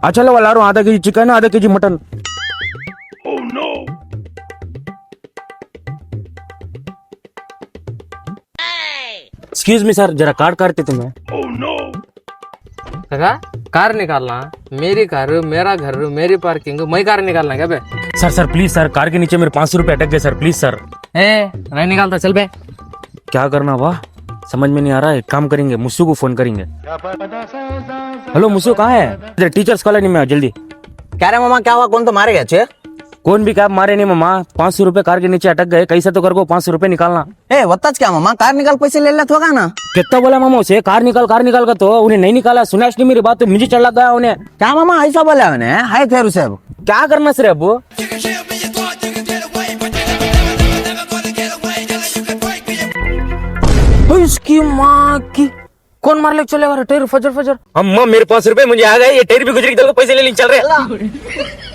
अच्छा लो ला रहा हूँ, आधा केजी चिकन आधा KG mutton. Excuse me sir, जरा कार्ड काटते थे मैं। काका कार निकालना, मेरी कार मेरा घर मेरी पार्किंग, मैं कार निकालना क्या बे? सर प्लीज सर, कार के नीचे मेरे 500 रुपए अटक गए सर, प्लीज सर। ए नहीं निकालता, चल बे। क्या करना वाह, समझ में नहीं आ रहा है। एक काम करेंगे, मुस्सू को फोन करेंगे। हेलो मुस्सू, कहाँ है? टीचर्स कॉलोनी में आओ जल्दी। क्या रे मामा, क्या हुआ? कौन तो मारे गया छे? कौन भी कैब मारे नहीं मामा, 500 रुपए कार के नीचे अटक गए, कैसे तो कर को 500 रुपए निकालना। ए वत्ताच क्या मामा, कार निकाल पैसे ले लेत होगा ना? कितना बोला मामा उसे, कार निकाल का, तो उन्हें नहीं निकाला। सुनाश नहीं मेरी बात, तो मुझे चढ़ गया उन्हें। क्या मामा ऐसा बोला उन्हें? हाय फेरू साहब, क्या करना सर अब? इसकी माँ की, कौन मार ले चलेगा? टेर फजर फजर। अम्मा मेरे 500 रुपए मुझे आ गए, ये टेर भी गुजरी, पैसे ले चल रहे।